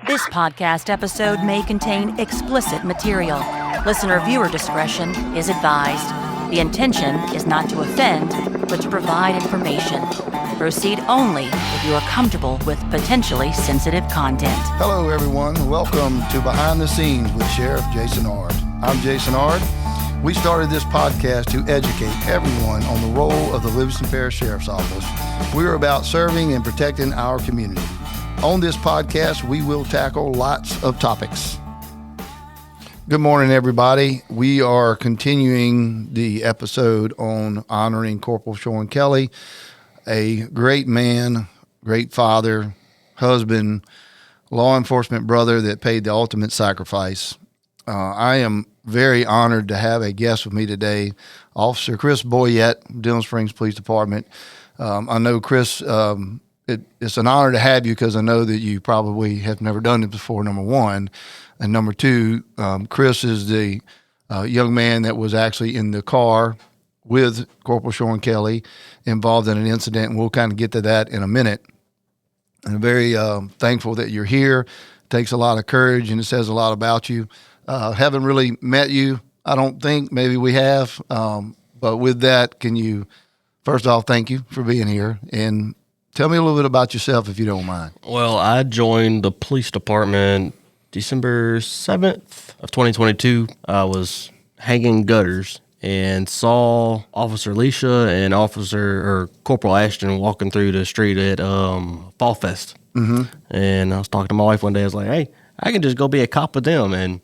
This podcast episode may contain explicit material. Listener-viewer discretion is advised. The intention is not to offend, but to provide information. Proceed only if you are comfortable with potentially sensitive content. Hello, everyone. Welcome to Behind the Scenes with Sheriff Jason Ard. I'm Jason Ard. We started this podcast to educate everyone on the role of the Livingston Parish Sheriff's Office. We are about serving and protecting our community. On this podcast, we will tackle lots of topics. Good morning, everybody. We are continuing the episode on honoring Corporal Shawn Kelly, a great man, great father, husband, law enforcement brother that paid the ultimate sacrifice. I am very honored to have a guest with me today, Officer Chris Boyette, Denham Springs Police Department. I know, Chris, it's an honor to have you because I know that you probably have never done it before, number one. And number two, Chris is the young man that was actually in the car with Corporal Shawn Kelly involved in an incident, and we'll kind of get to that in a minute. I'm very thankful that you're here. It takes a lot of courage, and it says a lot about you. Haven't really met you, I don't think. Maybe we have. But with that, can you, first off, thank you for being here, and tell me a little bit about yourself, if you don't mind. Well, I joined the police department December 7th of 2022. I was hanging gutters and saw Officer Alicia and Corporal Ashton walking through the street at Fall Fest. Mm-hmm. And I was talking to my wife one day. I was like, hey, I can just go be a cop with them. And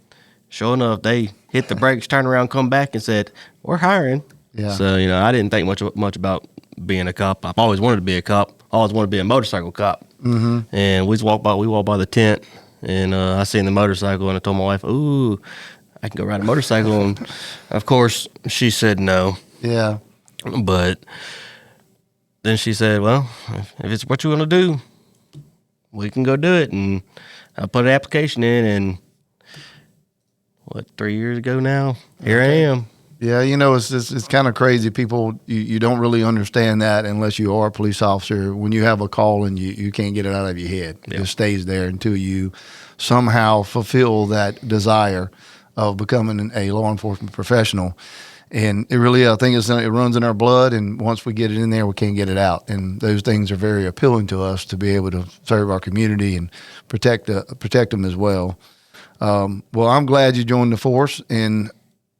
sure enough, they hit the brakes, turned around, come back, and said, we're hiring. Yeah. So, I didn't think much about being a cop. I've always wanted to be a cop. I always wanted to be a motorcycle cop. Mm-hmm. And we walked by the tent, and I seen the motorcycle, and I told my wife, ooh, I can go ride a motorcycle. And, of course, she said no. Yeah. But then she said, well, if it's what you want to do, we can go do it. And I put an application in, and 3 years ago now, here I am. Yeah, it's kind of crazy. People, you don't really understand that unless you are a police officer. When you have a call and you can't get it out of your head, it just stays there until you somehow fulfill that desire of becoming a law enforcement professional. And it really, I think it runs in our blood, and once we get it in there, we can't get it out. And those things are very appealing to us to be able to serve our community and protect them as well. Well, I'm glad you joined the force, and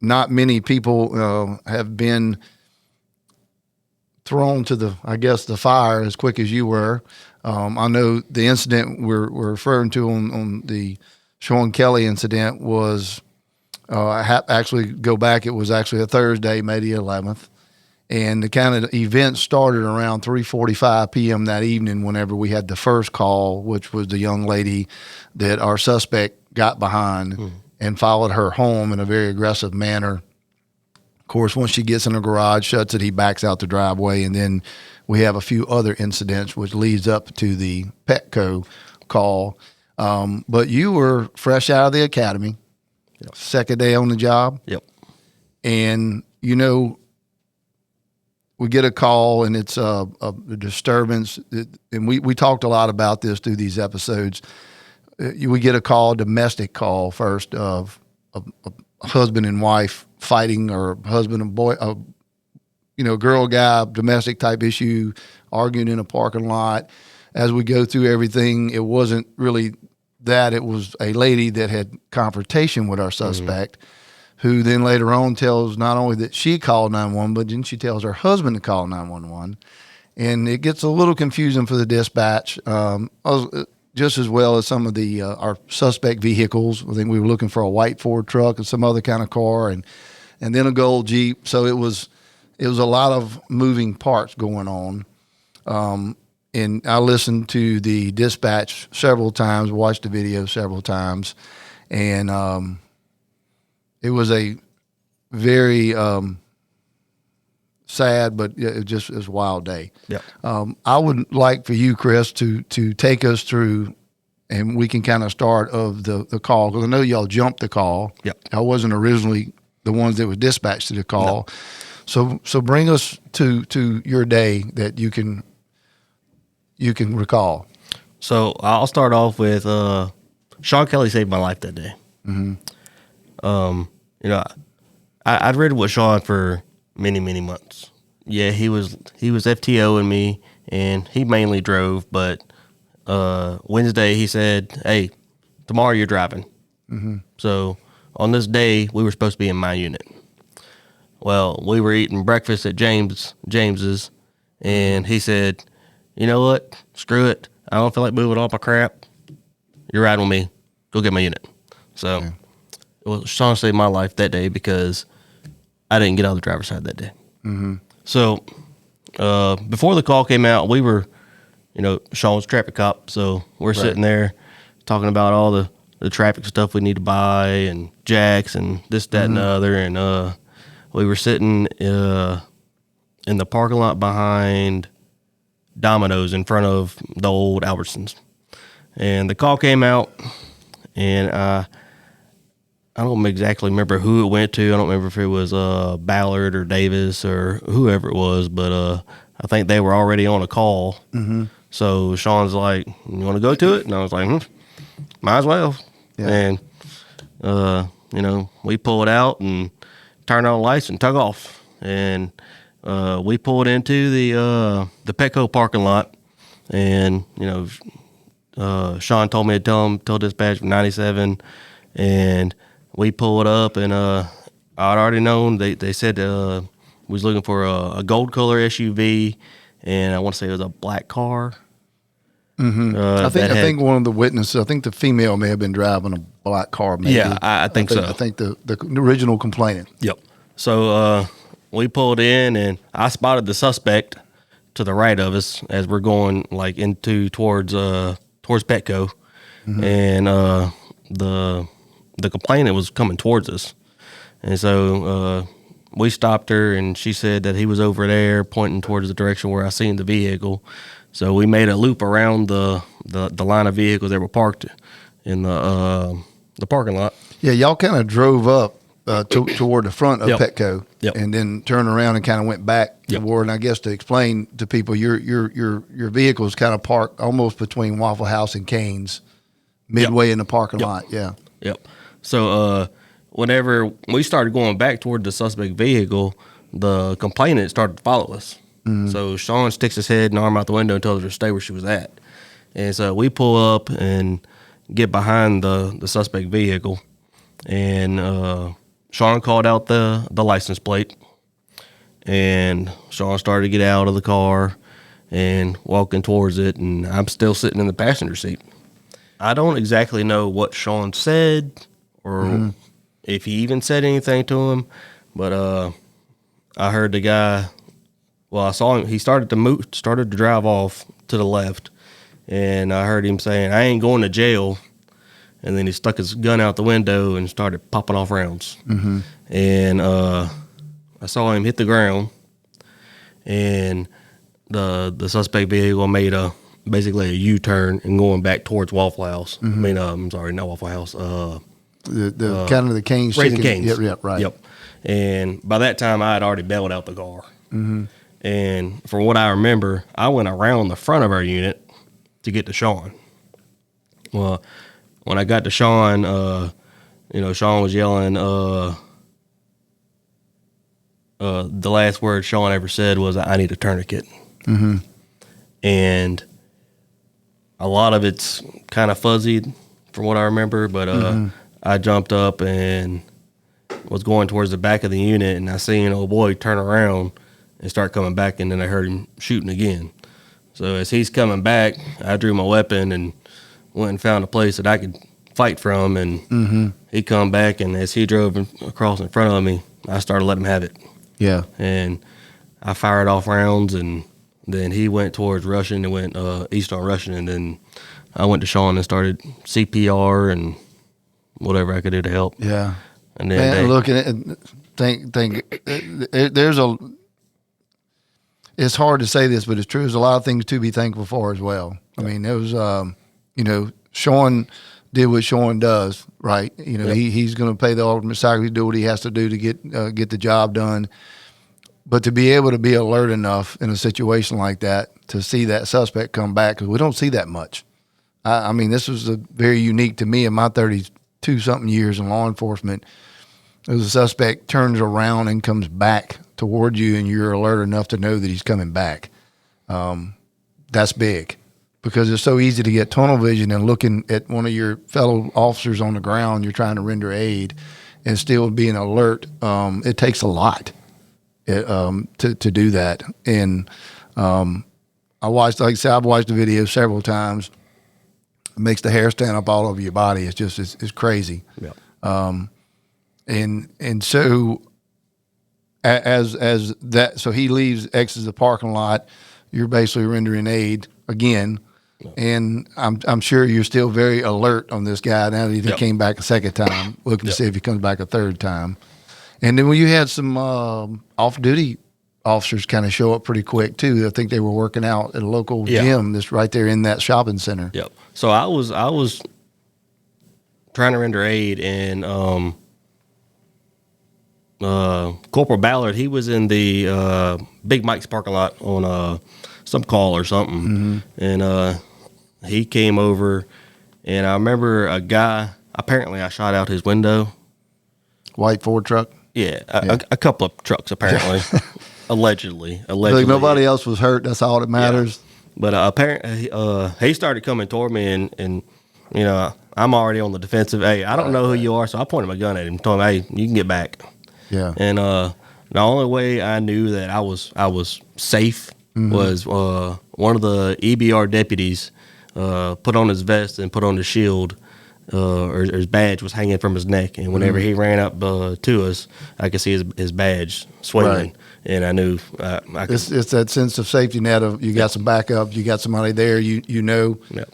not many people have been thrown to the fire as quick as you were. I know the incident we're referring to on the Shawn Kelly incident was, actually go back, it was actually a Thursday, May the 11th. And the kind of event started around 3:45 p.m. that evening whenever we had the first call, which was the young lady that our suspect got behind and followed her home in a very aggressive manner. Of course, once she gets in the garage, shuts it, he backs out the driveway, and then we have a few other incidents which leads up to the Petco call. But you were fresh out of the academy, second day on the job. Yep. And, we get a call, and it's a disturbance, and we talked a lot about this through these episodes. We get a domestic call first of a husband and wife fighting, or husband and boy, girl, guy, domestic type issue, arguing in a parking lot. As we go through everything, it wasn't really that. It was a lady that had confrontation with our suspect, who then later on tells not only that she called 911, but then she tells her husband to call 911. And it gets a little confusing for the dispatch. Just as well as some of the our suspect vehicles. I think we were looking for a white Ford truck and some other kind of car, and then a gold Jeep. So it was a lot of moving parts going on. And I listened to the dispatch several times, watched the video several times, and it was a very sad, but it just is a wild day. Yeah. I would like for you, Chris, to take us through, and we can kind of start of the call, because I know y'all jumped the call. Yep. I wasn't originally the ones that were dispatched to the call. No. So bring us to your day that you can recall. So I'll start off with Shawn Kelly saved my life that day. I'd ridden with Shawn for many, many months. Yeah, he was FTOing me, and he mainly drove. But Wednesday he said, "Hey, tomorrow you're driving." So on this day we were supposed to be in my unit. Well, we were eating breakfast at James's, and he said, "You know what? Screw it. I don't feel like moving all my crap. You're riding with me. Go get my unit." So, well, Shawn saved my life that day because I didn't get out of the driver's side that day. So, before the call came out, we were, Shawn's a traffic cop, so we're sitting there talking about all the traffic stuff we need to buy and jacks and this, that, and the other. And we were sitting in the parking lot behind Domino's in front of the old Albertsons. And the call came out, and I don't exactly remember who it went to. I don't remember if it was Ballard or Davis or whoever it was, but I think they were already on a call. So Shawn's like, "You want to go to it?" And I was like, "Might as well." And we pulled out and turned on the lights and took off. And we pulled into the Petco parking lot, and Shawn told me to tell dispatch from 97, and we pulled up, and I'd already known they said we was looking for a gold color SUV, and I want to say it was a black car. I think one of the witnesses, I think the female may have been driving a black car. Maybe. Yeah, I think so. I think the original complainant. Yep. So we pulled in, and I spotted the suspect to the right of us as we're going like towards Petco, and the complainant was coming towards us, and so we stopped her, and she said that he was over there pointing towards the direction where I seen the vehicle. So we made a loop around the line of vehicles that were parked in the parking lot. Yeah, y'all kind of drove up toward the front of Petco, Yep. and then turned around and kind of went back Yep. toward. And I guess to explain to people, your vehicle is kind of parked almost between Waffle House and Cane's, midway in the parking lot. Yeah. Yep. So whenever we started going back toward the suspect vehicle, the complainant started to follow us. So Shawn sticks his head and arm out the window and tells her to stay where she was at. And so we pull up and get behind the suspect vehicle, and Shawn called out the license plate, and Shawn started to get out of the car and walking towards it, and I'm still sitting in the passenger seat. I don't exactly know what Shawn said or if he even said anything to him, but I heard the guy. Well, I saw him. He started to drive off to the left, and I heard him saying, "I ain't going to jail." And then he stuck his gun out the window and started popping off rounds. And I saw him hit the ground, and the suspect vehicle made basically a U-turn and going back towards Waffle House. I mean, I'm sorry, not Waffle House. The kind of the Cane's Raising chicken. Cane's. Yep, right. Yep. And by that time, I had already bailed out the car. And from what I remember, I went around the front of our unit to get to Shawn. Well, when I got to Shawn, Shawn was yelling. The last word Shawn ever said was, "I need a tourniquet." And a lot of it's kind of fuzzy from what I remember, but I jumped up and was going towards the back of the unit, and I seen old boy turn around and start coming back, and then I heard him shooting again. So as he's coming back, I drew my weapon and went and found a place that I could fight from, and he come back, and as he drove across in front of me, I started letting him have it. Yeah. And I fired off rounds, and then he went towards Russian and went east on Russian, and then I went to Shawn and started CPR and whatever I could do to help. Yeah. And then looking at there's it's hard to say this, but it's true. There's a lot of things to be thankful for as well. I mean, there was, Shawn did what Shawn does, right? He's going to pay the ultimate sacrifice, do what he has to do to get the job done. But to be able to be alert enough in a situation like that to see that suspect come back, because we don't see that much. I mean, this was very unique to me in my 32-something years in law enforcement. The suspect turns around and comes back toward you, and you're alert enough to know that he's coming back. That's big, because it's so easy to get tunnel vision and looking at one of your fellow officers on the ground. You're trying to render aid and still being alert. It takes a lot to do that. And I watched, like I said, I've watched the video several times. It makes the hair stand up all over your body. It's just, it's crazy. Yeah. And so as that, so he leaves, exits the parking lot. You're basically rendering aid again. Yep. And I'm sure you're still very alert on this guy now that he came back a second time, looking to see if he comes back a third time. And then when you had some off-duty officers kind of show up pretty quick too. I think they were working out at a local gym that's right there in that shopping center. Yep. So I was trying to render aid, and Corporal Ballard, he was in the Big Mike's parking lot on some call or something, and he came over, and I remember a guy. Apparently, I shot out his window. White Ford truck. Yeah, a couple of trucks apparently, allegedly. Like nobody else was hurt. That's all that matters. Yeah. But apparently, he started coming toward me, and you know, I'm already on the defensive. Hey, I don't know who you are, so I pointed my gun at him, told him, "Hey, you can get back." Yeah. And the only way I knew that I was safe was one of the EBR deputies put on his vest and put on his shield. Or his badge was hanging from his neck, and whenever he ran up to us, I could see his badge swinging, and I knew I could. It's that sense of safety net of you got some backup, you got somebody there, you know. Yep.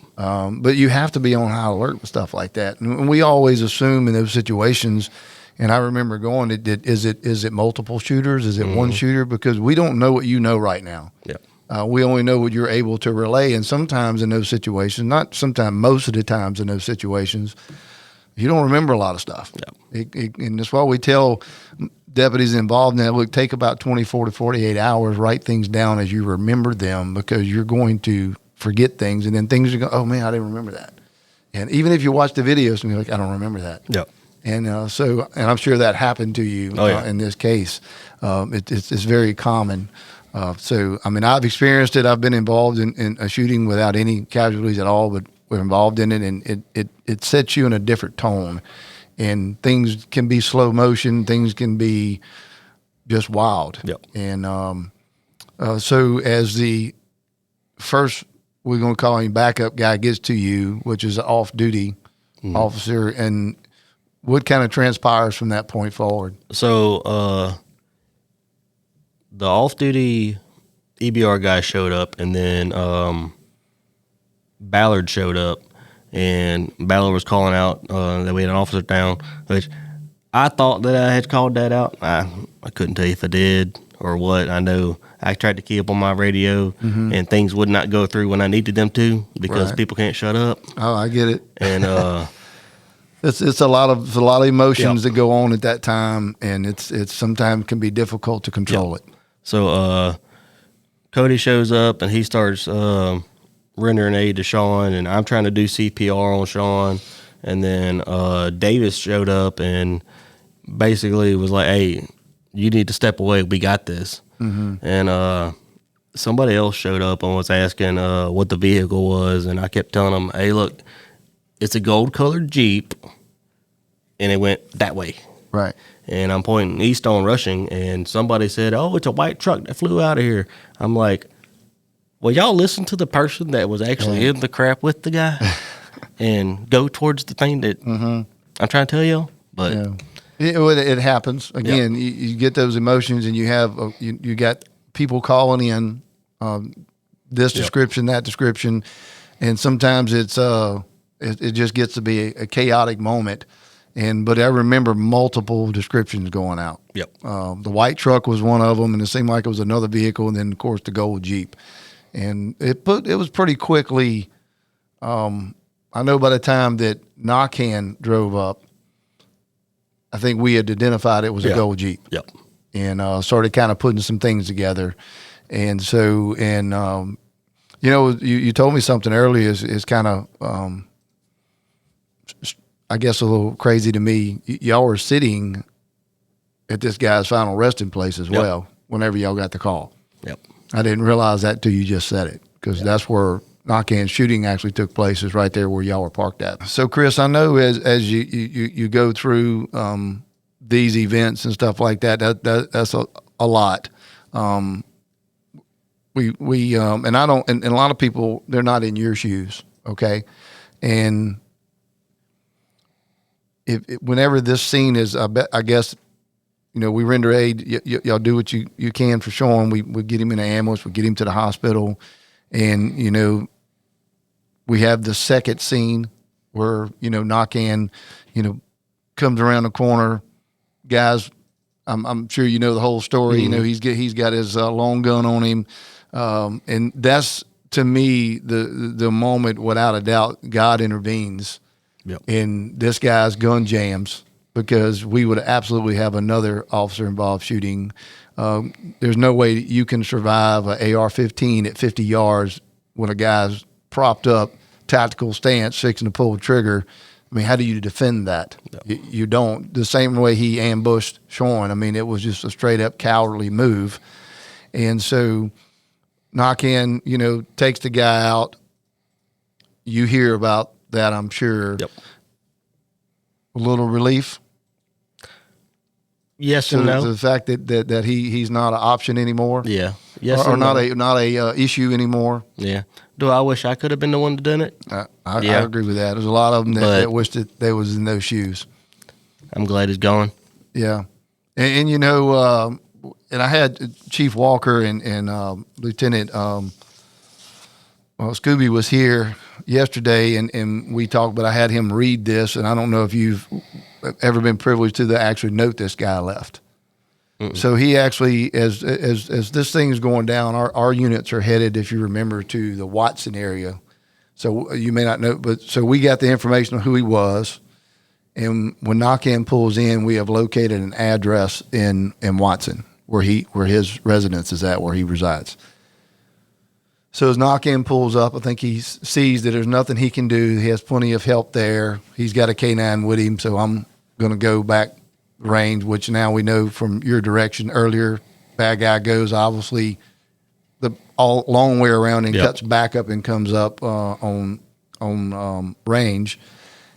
But you have to be on high alert with stuff like that, and we always assume in those situations. And I remember going, is it multiple shooters? Is it one shooter? Because we don't know what you know right now. Yep. We only know what you're able to relay. And sometimes in those situations, not sometimes, most of the times in those situations, you don't remember a lot of stuff. Yep. And that's why we tell deputies involved in that, look, take about 24 to 48 hours, write things down as you remember them, because you're going to forget things. And then things are going, oh, man, I didn't remember that. And even if you watch the videos and you're like, I don't remember that. Yep. And and I'm sure that happened to you in this case. It's very common. So, I mean, I've experienced it. I've been involved in a shooting without any casualties at all, but we're involved in it, and it sets you in a different tone. And things can be slow motion. Things can be just wild. Yep. And so as the first, we're going to call him backup guy, gets to you, which is an off-duty officer, and what kind of transpires from that point forward? So, the off-duty EBR guy showed up, and then Ballard showed up, and Ballard was calling out that we had an officer down, which I thought that I had called that out. I couldn't tell you if I did or what. I know I tried to keep up on my radio, and things would not go through when I needed them to, because people can't shut up. Oh, I get it. And it's a lot of emotions that go on at that time, and it's sometimes can be difficult to control it. So Cody shows up, and he starts rendering aid to Shawn, and I'm trying to do CPR on Shawn. And then Davis showed up and basically was like, hey, you need to step away. We got this. And somebody else showed up and was asking what the vehicle was, and I kept telling them, hey, look, it's a gold-colored Jeep, and it went that way. Right. And I'm pointing east on Rushing, and somebody said, oh, it's a white truck that flew out of here. I'm like, well, y'all listen to the person that was actually in the crap with the guy and go towards the thing that I'm trying to tell you. But it happens. Again, you get those emotions, and you have you got people calling in this description, that description, and sometimes it just gets to be a chaotic moment. But I remember multiple descriptions going out. Yep. The white truck was one of them, and it seemed like it was another vehicle, and then of course the gold Jeep. And it was pretty quickly. I know by the time that Narcan drove up, I think we had identified it was a gold Jeep. Yep. And started kind of putting some things together. And so, You told me something earlier is kind of, I guess, a little crazy to me. Y'all were sitting at this guy's final resting place as well whenever y'all got the call. Yep. I didn't realize that till you just said it, because that's where knock-in shooting actually took place, is right there where y'all were parked at. So, Chris, I know as you go through these events and stuff like that's a lot. We and I don't, and a lot of people, they're not in your shoes, okay? And whenever this scene is, I guess, we render aid. Y'all do what you can for Shawn. We get him in an ambulance. We get him to the hospital, and we have the second scene where knock-in, comes around the corner. Guys, I'm sure you know the whole story. Mm-hmm. He's got his long gun on him, and that's, to me, the moment, without a doubt, God intervenes in this guy's gun jams, because we would absolutely have another officer involved shooting. There's no way you can survive an AR-15 at 50 yards when a guy's propped up, tactical stance, fixing to pull the trigger. I mean, how do you defend that? No. You don't. The same way he ambushed Shawn. I mean, it was just a straight up cowardly move. And so knock-in, takes the guy out. You hear about that, I'm sure. Yep. A little relief. Yes and no. The fact that he's not an option anymore. Yeah. Yes. Or not a issue anymore. Yeah. Do I wish I could have been the one to done it? I agree with that. There's a lot of them that wished that they was in those shoes. I'm glad he's gone. Yeah. And and I had Chief Walker and Lieutenant Scooby was here yesterday, and we talked, but I had him read this, and I don't know if you've ever been privileged to the actual note this guy left. Mm-mm. So he actually, as this thing is going down, our units are headed, if you remember, to the Watson area. So you may not know, but so we got the information on who he was, and when knock-in pulls in, we have located an address in Watson where his residence is at, where he resides. So as knock-in pulls up, I think he sees that there's nothing he can do. He has plenty of help there. He's got a K-9 with him, so I'm going to go back range, which now we know from your direction earlier, bad guy goes obviously the long way around and cuts back up and comes up on range.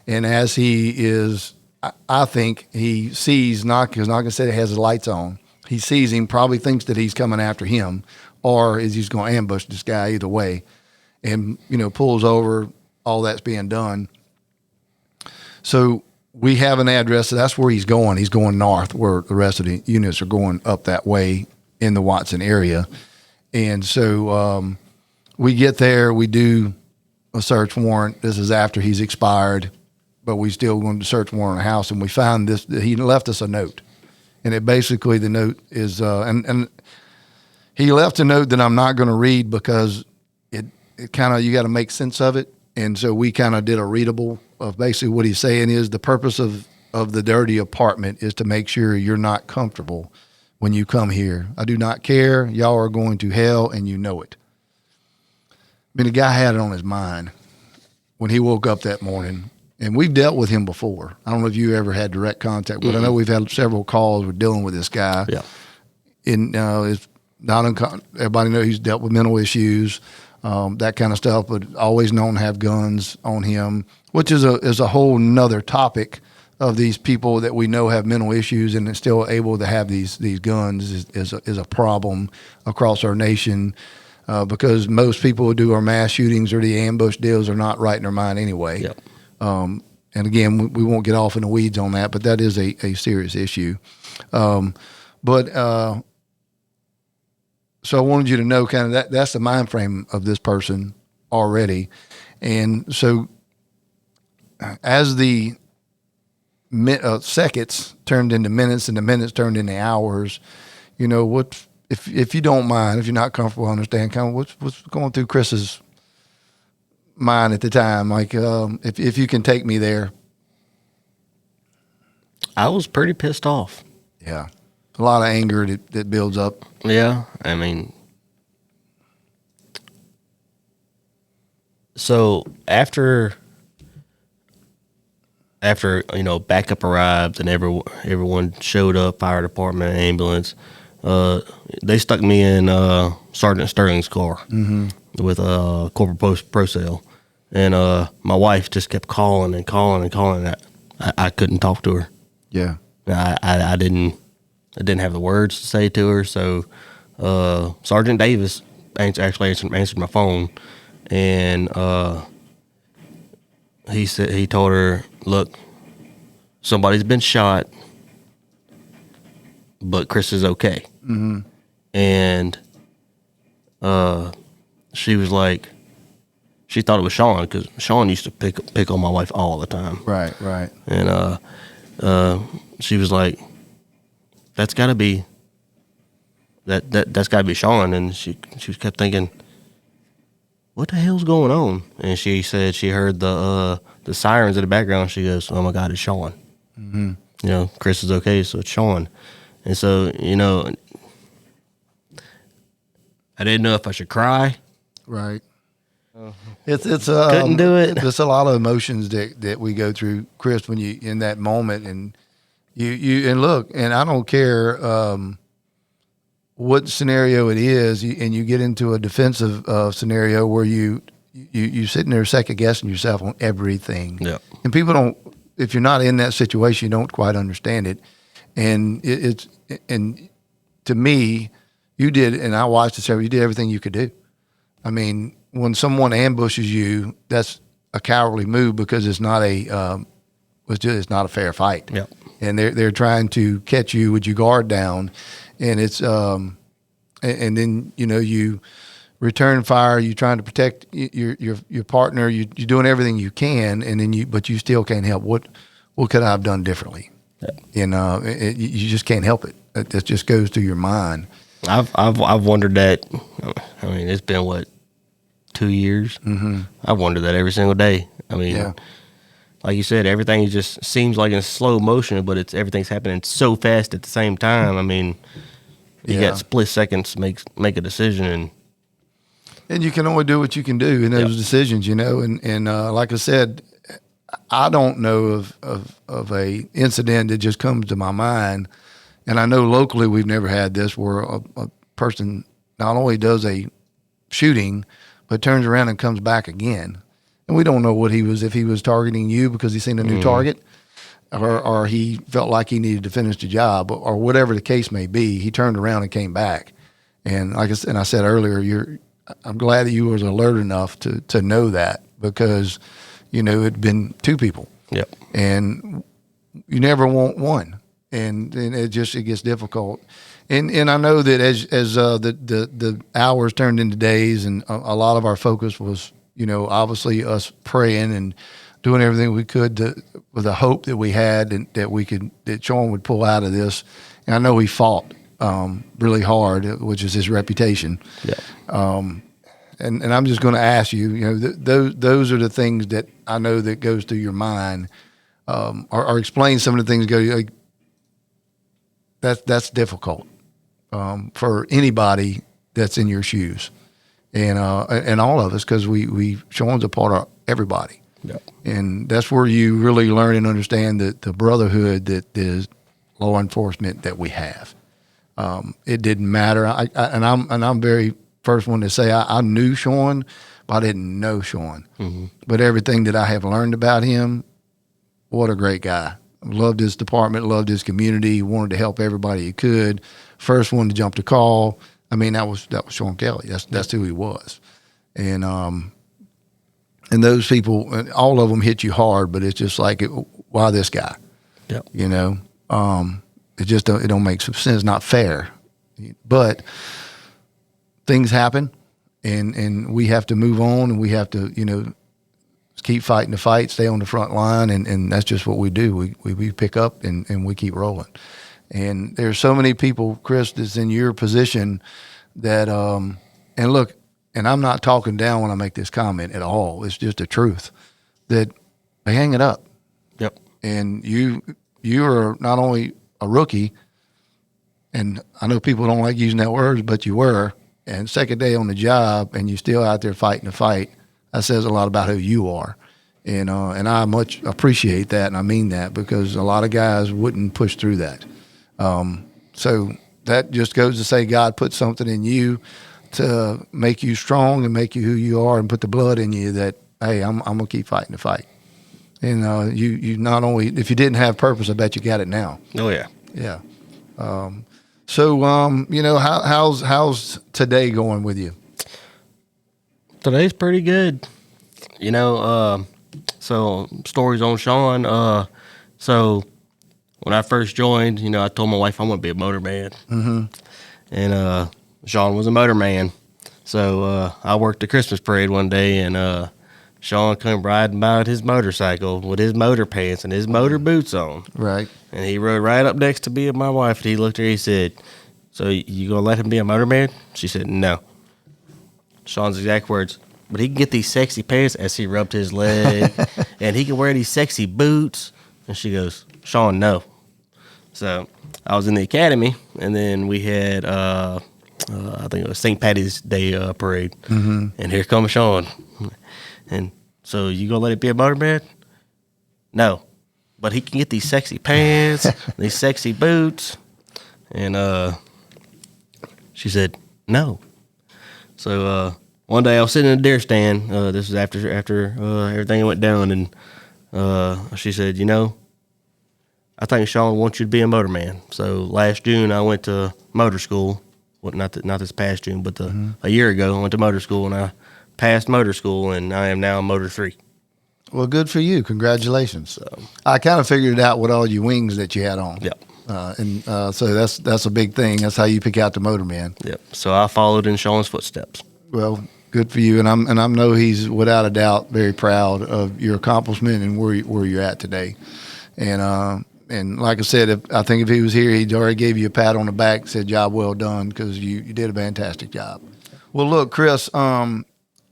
And as he is, I think he sees because knock-in said it has his lights on. He sees him, probably thinks that he's coming after him, or is he's going to ambush this guy, either way, and pulls over. All that's being done. So we have an address. So that's where he's going. He's going north, where the rest of the units are going up that way in the Watson area. And so we get there. We do a search warrant. This is after he's expired, but we still going to search warrant the house, and we find this. He left us a note, and it basically, the note is and he left a note that I'm not going to read, because it kind of, you got to make sense of it. And so we kind of did a readable of basically what he's saying is the purpose of the dirty apartment is to make sure you're not comfortable when you come here. I do not care. Y'all are going to hell, and you know it. I mean, the guy had it on his mind when he woke up that morning, and we've dealt with him before. I don't know if you ever had direct contact, but I know we've had several calls. We're dealing with this guy. Yeah. It's not everybody knows he's dealt with mental issues, that kind of stuff, but always known to have guns on him, which is a whole nother topic of these people that we know have mental issues and are still able to have these guns is a problem across our nation, because most people who do our mass shootings or the ambush deals are not right in their mind anyway. Yep. And again, we won't get off in the weeds on that, but that is a serious issue. So I wanted you to know kind of that's the mind frame of this person already. And so as the seconds turned into minutes and the minutes turned into hours, what, if you don't mind, if you're not comfortable, understand kind of what's going through Chris's mind at the time. Like, if you can take me there. I was pretty pissed off. Yeah. A lot of anger that builds up. Yeah, I mean, So after backup arrived and everyone showed up, fire department, ambulance, they stuck me in Sergeant Sterling's car with Corporal Procell, and my wife just kept calling and calling and calling. I couldn't talk to her. Yeah. I didn't have the words to say to her. So Sergeant Davis actually answered my phone, and he told her, "Look, somebody's been shot, but Chris is okay." Mm-hmm. And she was like, she thought it was Shawn, because Shawn used to pick on my wife all the time. Right. And she was like, "That's got to be that's got to be Shawn." And she kept thinking, "What the hell's going on?" And she said she heard the sirens in the background. She goes, "Oh my God, it's Shawn." Mm-hmm. Chris is okay, so it's Shawn. And so, I didn't know if I should cry. Right. It's Couldn't do it. There's a lot of emotions that we go through, Chris, when you in that moment, and you and look, and I don't care what scenario it is, and you get into a defensive scenario where you sitting there second guessing yourself on everything. Yeah. And people don't, if you're not in that situation, you don't quite understand it. And and to me, you did, and I watched it. You did everything you could do. I mean, when someone ambushes you, that's a cowardly move, because it's not it's not a fair fight. Yep. And they're trying to catch you with your guard down, and it's and then you return fire. You're trying to protect your partner. You're doing everything you can, and then but you still can't help. What could I have done differently? Yep. You just can't help it. It just goes through your mind. I've wondered that. I mean, it's been 2 years. Mm-hmm. I've wondered that every single day. I mean, like you said, everything just seems like in slow motion, but everything's happening so fast at the same time. I mean, you got split seconds to make a decision, and you can only do what you can do in those decisions, And like I said, I don't know of a incident that just comes to my mind. And I know locally we've never had this, where a person not only does a shooting, but turns around and comes back again. And we don't know if he was targeting you because he's seen a new target, or he felt like he needed to finish the job, or whatever the case may be. He turned around and came back. And like I said earlier, I'm glad that you was alert enough to know that, because, it'd been two people. Yep. And you never want one. And it gets difficult, and I know that as the hours turned into days, and a lot of our focus was, obviously us praying and doing everything we could with the hope that we had, and that Shawn would pull out of this. And I know he fought really hard, which is his reputation. Yeah. And I'm just going to ask you, those are the things that I know that goes through your mind, or explain some of the things like. That's difficult for anybody that's in your shoes, and all of us, because Shawn's a part of everybody. Yep. And that's where you really learn and understand the brotherhood that is law enforcement that we have. It didn't matter, I'm very first one to say I knew Shawn, but I didn't know Shawn. Mm-hmm. But everything that I have learned about him, what a great guy. Loved his department, loved his community, wanted to help everybody he could. First one to jump the call. I mean, that was Shawn Kelly. That's who he was. And those people, all of them hit you hard, but it's just like, why this guy? Yep. It just don't make some sense. It's not fair. But things happen, and we have to move on, and we have to, keep fighting the fight, stay on the front line, and that's just what we do. We pick up and we keep rolling. And there's so many people, Chris, that's in your position that, and look, and I'm not talking down when I make this comment at all. It's just the truth, that they hang it up. Yep. And you are not only a rookie, and I know people don't like using that word, but you were, and second day on the job, and you're still out there fighting the fight. that says a lot about who you are. And I much appreciate that, and I mean that, because a lot of guys wouldn't push through that. So that just goes to say God put something in you to make you strong and make you who you are, and put the blood in you that, hey, I'm gonna keep fighting the fight. And you not only, if you didn't have purpose, I bet you got it now. Oh yeah. Yeah. So you know, how's today going with you? Today's pretty good. You know, so stories on Shawn. So when I first joined, you know, I told my wife I want to be a motorman. Mm-hmm. And Shawn was a motorman. So I worked the Christmas parade one day, and Shawn came riding by his motorcycle with his motor pants and his motor boots on. Right. And he rode right up next to me and my wife, and he looked at her, he said, "So you gonna let him be a motorman?" She said, "No." Shawn's exact words, "But he can get these sexy pants," as he rubbed his leg, "and he can wear these sexy boots." And she goes, "Shawn, no." So I was in the academy, and then we had, I think it was St. Patty's Day parade. Mm-hmm. And here comes Shawn. And so you gonna let it be a motorman? No. But he can get these sexy pants, these sexy boots. And she said, "No." So one day I was sitting in a deer stand. This was after everything went down, and she said, "You know, I think Shawn wants you to be a motorman." So last June I went to motor school. Well, not this past June, but a year ago I went to motor school, and I passed motor school, and I am now a Motor 3. Well, good for you. Congratulations. I kind of figured it out with all your wings that you had on. Yep. So that's a big thing. That's how you pick out the motorman. Yep. So I followed in Shawn's footsteps. Well, good for you, and I know he's without a doubt very proud of your accomplishment and where you're at today. And like I said, I think if he was here, he'd already gave you a pat on the back, said job well done, because you did a fantastic job. Well, look, Chris,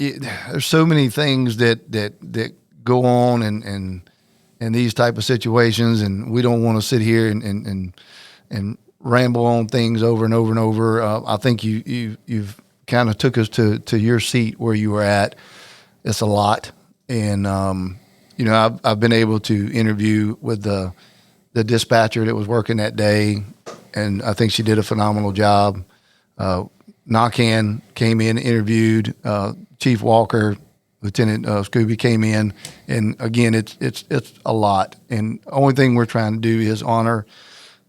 there's so many things that go on in these type of situations, and we don't want to sit here and ramble on things over and over and over. I think you've kind of took us to your seat where you were at. It's a lot, and you know, I've been able to interview with the dispatcher that was working that day, and I think she did a phenomenal job. Knockhand came in, interviewed. Chief Walker, Lieutenant Scooby came in, and again, it's a lot. And the only thing we're trying to do is honor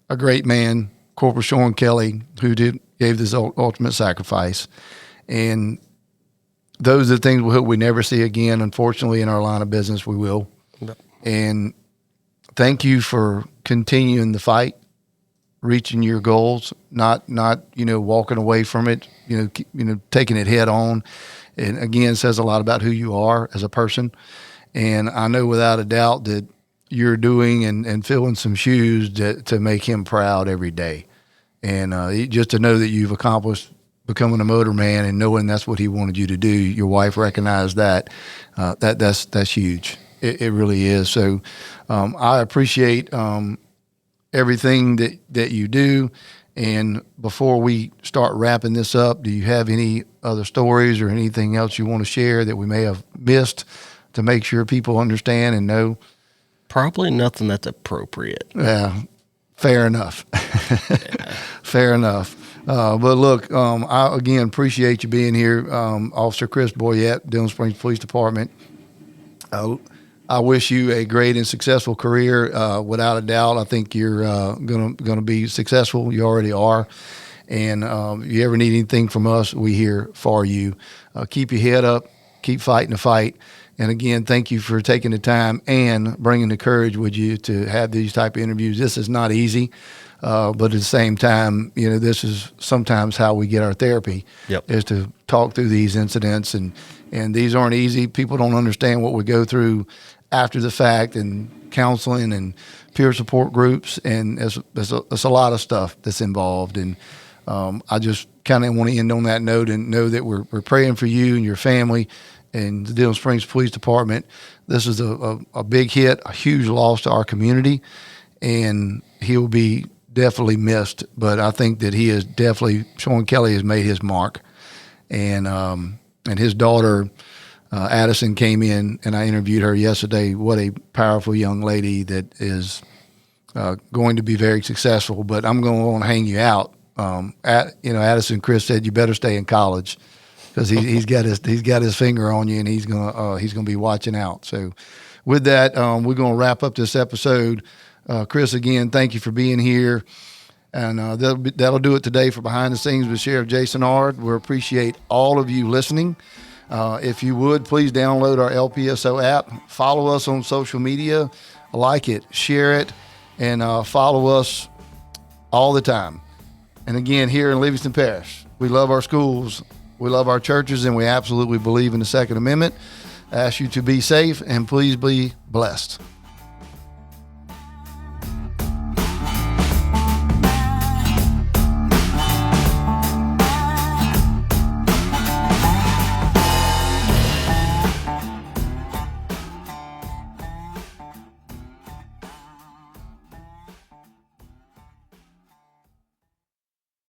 a great man, Corporal Shawn Kelly, who gave this ultimate sacrifice. And those are the things we hope we never see again. Unfortunately, in our line of business, we will. Yep. And thank you for continuing the fight, reaching your goals, not walking away from it, taking it head on. And again, says a lot about who you are as a person. And I know without a doubt that you're doing and filling some shoes to make him proud every day. And just to know that you've accomplished becoming a motorman and knowing that's what he wanted you to do, your wife recognized that. That's huge. It really is. So I appreciate everything that you do. And before we start wrapping this up, do you have any other stories or anything else you want to share that we may have missed to make sure people understand and know? Probably nothing that's appropriate. Yeah, fair enough. Yeah. Fair enough. But look, I again appreciate you being here, Officer Chris Boyette, Denham Springs Police Department. I wish you a great and successful career. Without a doubt, I think you're gonna be successful. You already are. And if you ever need anything from us, we're here for you. Keep your head up. Keep fighting the fight. And again, thank you for taking the time and bringing the courage with you to have these type of interviews. This is not easy, but at the same time, this is sometimes how we get our therapy. Yep. Is to talk through these incidents, and these aren't easy. People don't understand what we go through after the fact, and counseling and peer support groups, and there's a lot of stuff that's involved. And I just kind of want to end on that note and know that we're praying for you and your family and the Denham Springs Police Department. This is a big hit, a huge loss to our community, and he will be definitely missed. But I think that he is definitely, Shawn Kelly has made his mark, and his daughter Addison came in, and I interviewed her yesterday. What a powerful young lady that is going to be very successful. But I'm going to hang you out. Addison Chris said you better stay in college because he's got his finger on you, and he's gonna be watching out. So, with that, we're gonna wrap up this episode. Chris, again, thank you for being here. And that'll do it today for Behind the Scenes with Sheriff Jason Ard. We appreciate all of you listening. If you would, please download our LPSO app. Follow us on social media. Like it, share it, and follow us all the time. And again, here in Livingston Parish, we love our schools, we love our churches, and we absolutely believe in the Second Amendment. I ask you to be safe and please be blessed.